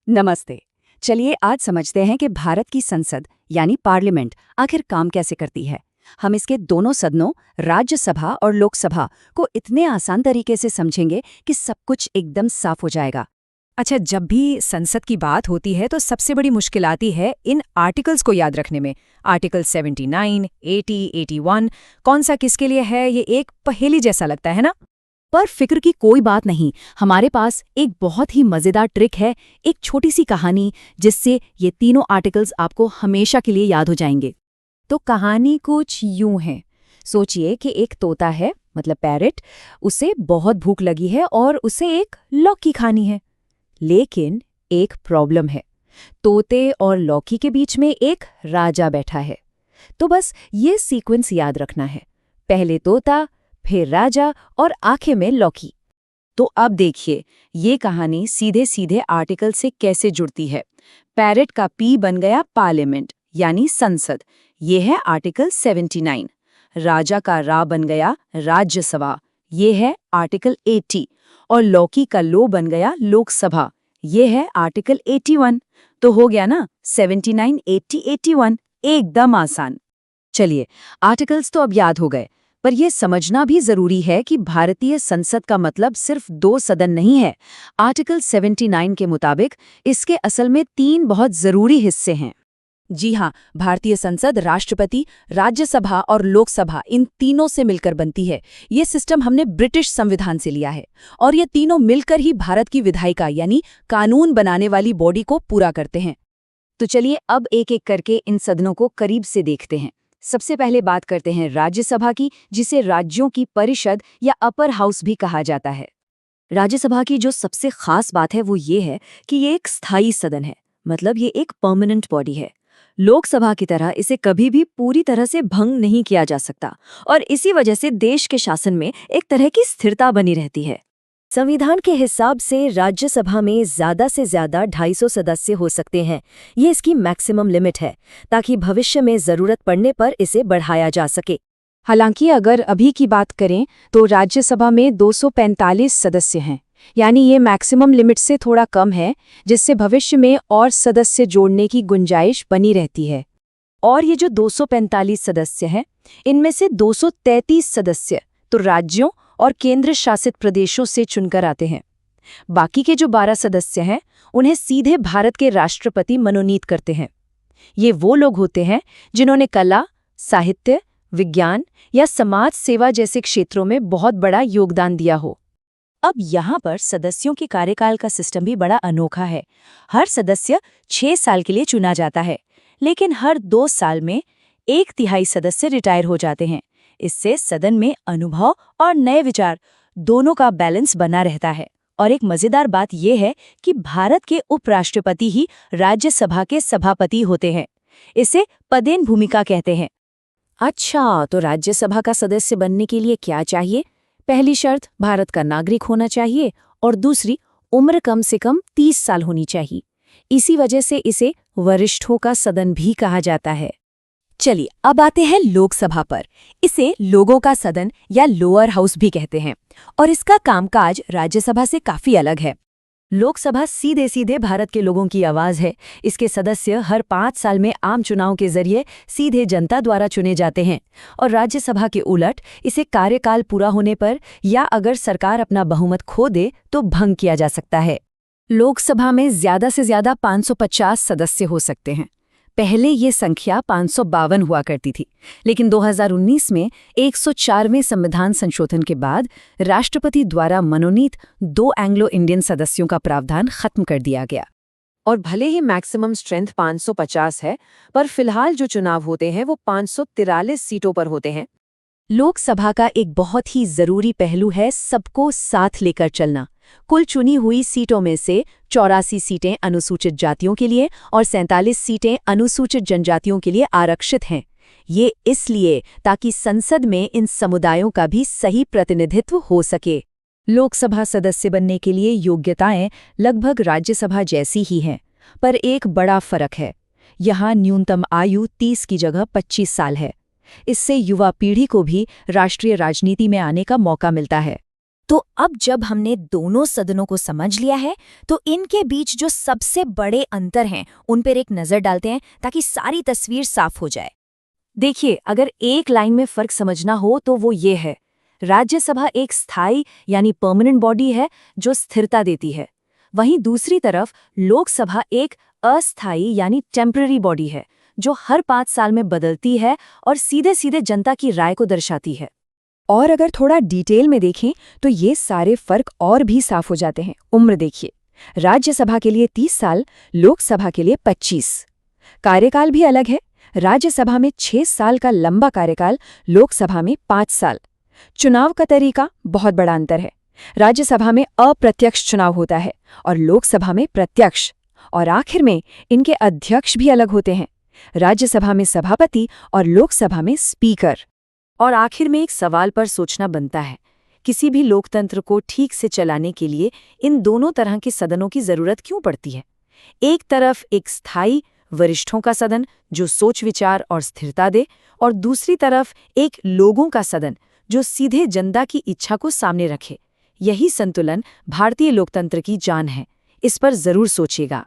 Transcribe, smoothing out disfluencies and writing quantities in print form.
नमस्ते। चलिए आज समझते हैं कि भारत की संसद यानी पार्लियामेंट आखिर काम कैसे करती है। हम इसके दोनों सदनों राज्यसभा और लोकसभा को इतने आसान तरीके से समझेंगे कि सब कुछ एकदम साफ हो जाएगा। अच्छा, जब भी संसद की बात होती है तो सबसे बड़ी मुश्किल आती है इन आर्टिकल्स को याद रखने में। आर्टिकल 79, 80, 81 कौन सा किसके लिए है, ये एक पहेली जैसा लगता है ना। पर फिक्र की कोई बात नहीं, हमारे पास एक बहुत ही मजेदार ट्रिक है, एक छोटी सी कहानी जिससे ये तीनों आर्टिकल्स आपको हमेशा के लिए याद हो जाएंगे। तो कहानी कुछ यूं है। सोचिए कि एक तोता है, मतलब पैरट, उसे बहुत भूख लगी है और उसे एक लौकी खानी है। लेकिन एक प्रॉब्लम है, तोते और लौकी के बीच में एक राजा बैठा है। तो बस ये सीक्वेंस याद रखना है, पहले तोता, फिर राजा और आखिर में लौकी। तो अब देखिए ये कहानी सीधे सीधे आर्टिकल से कैसे जुड़ती है। पैरट का पी बन गया पार्लियामेंट यानी संसद, ये है आर्टिकल 79। राजा का रा बन गया राज्यसभा, ये है आर्टिकल 80। और लौकी का लो बन गया लोकसभा, ये है आर्टिकल 81। तो हो गया ना 79, 80, 81, एकदम आसान। चलिए, आर्टिकल्स तो अब याद हो गए, पर यह समझना भी जरूरी है कि भारतीय संसद का मतलब सिर्फ 2 सदन नहीं है। आर्टिकल 79 के मुताबिक इसके असल में 3 बहुत जरूरी हिस्से हैं। जी हाँ, भारतीय संसद राष्ट्रपति, राज्यसभा और लोकसभा इन तीनों से मिलकर बनती है। ये सिस्टम हमने ब्रिटिश संविधान से लिया है और ये तीनों मिलकर ही भारत की विधायिका यानी कानून बनाने वाली बॉडी को पूरा करते हैं। तो चलिए अब एक एक करके इन सदनों को करीब से देखते हैं। सबसे पहले बात करते हैं राज्यसभा की, जिसे राज्यों की परिषद या अपर हाउस भी कहा जाता है। राज्यसभा की जो सबसे खास बात है वो ये है कि ये एक स्थायी सदन है, मतलब ये एक परमानेंट बॉडी है। लोकसभा की तरह इसे कभी भी पूरी तरह से भंग नहीं किया जा सकता और इसी वजह से देश के शासन में एक तरह की स्थिरता बनी रहती है। संविधान के हिसाब से राज्यसभा में ज्यादा से ज्यादा 250 सदस्य हो सकते हैं। ये इसकी मैक्सिमम लिमिट है, ताकि भविष्य में जरूरत पड़ने पर इसे बढ़ाया जा सके। हालांकि अगर अभी की बात करें तो राज्यसभा में 245 सदस्य हैं, यानी ये मैक्सिमम लिमिट से थोड़ा कम है, जिससे भविष्य में और सदस्य जोड़ने की गुंजाइश बनी रहती है। और ये जो 245 सदस्य हैं, इनमें से 233 सदस्य तो राज्यों और केंद्र शासित प्रदेशों से चुनकर आते हैं। बाकी के जो 12 सदस्य हैं, उन्हें सीधे भारत के राष्ट्रपति मनोनीत करते हैं। ये वो लोग होते हैं जिन्होंने कला, साहित्य, विज्ञान या समाज सेवा जैसे क्षेत्रों में बहुत बड़ा योगदान दिया हो। अब यहाँ पर सदस्यों के कार्यकाल का सिस्टम भी बड़ा अनोखा है। हर सदस्य 6 साल के लिए चुना जाता है, लेकिन हर 2 साल में 1/3 सदस्य रिटायर हो जाते हैं। इससे सदन में अनुभव और नए विचार दोनों का बैलेंस बना रहता है। और एक मजेदार बात यह है कि भारत के उपराष्ट्रपति ही राज्यसभा के सभापति होते हैं। इसे पदेन भूमिका कहते हैं। अच्छा, तो राज्यसभा का सदस्य बनने के लिए क्या चाहिए? पहली शर्त भारत का नागरिक होना चाहिए और दूसरी उम्र कम से कम 30 साल होनी चाहिए। इसी वजह से इसे वरिष्ठों का सदन भी कहा जाता है। चलिए अब आते हैं लोकसभा पर। इसे लोगों का सदन या लोअर हाउस भी कहते हैं और इसका कामकाज राज्यसभा से काफी अलग है। लोकसभा सीधे सीधे भारत के लोगों की आवाज है। इसके सदस्य हर 5 साल में आम चुनाव के जरिए सीधे जनता द्वारा चुने जाते हैं और राज्यसभा के उलट इसे कार्यकाल पूरा होने पर या अगर सरकार अपना बहुमत खो दे तो भंग किया जा सकता है। लोकसभा में ज्यादा से ज्यादा 550 सदस्य हो सकते हैं। पहले ये संख्या 552 हुआ करती थी, लेकिन 2019 में 104वें संविधान संशोधन के बाद राष्ट्रपति द्वारा मनोनीत 2 एंग्लो इंडियन सदस्यों का प्रावधान खत्म कर दिया गया। और भले ही मैक्सिमम स्ट्रेंथ 550 है, पर फिलहाल जो चुनाव होते हैं वो 543 सीटों पर होते हैं। लोकसभा का एक बहुत ही जरूरी पहलू है सबको साथ लेकर चलना। कुल चुनी हुई सीटों में से 84 सीटें अनुसूचित जातियों के लिए और 47 सीटें अनुसूचित जनजातियों के लिए आरक्षित हैं। ये इसलिए ताकि संसद में इन समुदायों का भी सही प्रतिनिधित्व हो सके। लोकसभा सदस्य बनने के लिए योग्यताएं लगभग राज्यसभा जैसी ही हैं, पर एक बड़ा फर्क है। यहाँ न्यूनतम आयु 30 की जगह 25 साल है। इससे युवा पीढ़ी को भी राष्ट्रीय राजनीति में आने का मौका मिलता है। तो अब जब हमने दोनों सदनों को समझ लिया है, तो इनके बीच जो सबसे बड़े अंतर हैं उन पर एक नज़र डालते हैं ताकि सारी तस्वीर साफ हो जाए। देखिए, अगर एक लाइन में फर्क समझना हो तो वो ये है, राज्यसभा एक स्थायी यानी परमानेंट बॉडी है जो स्थिरता देती है। वहीं दूसरी तरफ लोकसभा एक अस्थायी यानी टेम्पररी बॉडी है जो हर 5 साल में बदलती है और सीधे सीधे जनता की राय को दर्शाती है। और अगर थोड़ा डिटेल में देखें तो ये सारे फर्क और भी साफ हो जाते हैं। उम्र देखिए, राज्यसभा के लिए 30 साल, लोकसभा के लिए 25। कार्यकाल भी अलग है, राज्यसभा में 6 साल का लंबा कार्यकाल, लोकसभा में 5 साल। चुनाव का तरीका बहुत बड़ा अंतर है, राज्यसभा में अप्रत्यक्ष चुनाव होता है और लोकसभा में प्रत्यक्ष। और आखिर में इनके अध्यक्ष भी अलग होते हैं, राज्यसभा में सभापति और लोकसभा में स्पीकर। और आखिर में एक सवाल पर सोचना बनता है, किसी भी लोकतंत्र को ठीक से चलाने के लिए इन दोनों तरह के सदनों की जरूरत क्यों पड़ती है? एक तरफ एक स्थायी वरिष्ठों का सदन जो सोच विचार और स्थिरता दे, और दूसरी तरफ एक लोगों का सदन जो सीधे जनता की इच्छा को सामने रखे। यही संतुलन भारतीय लोकतंत्र की जान है। इस पर जरूर सोचिएगा।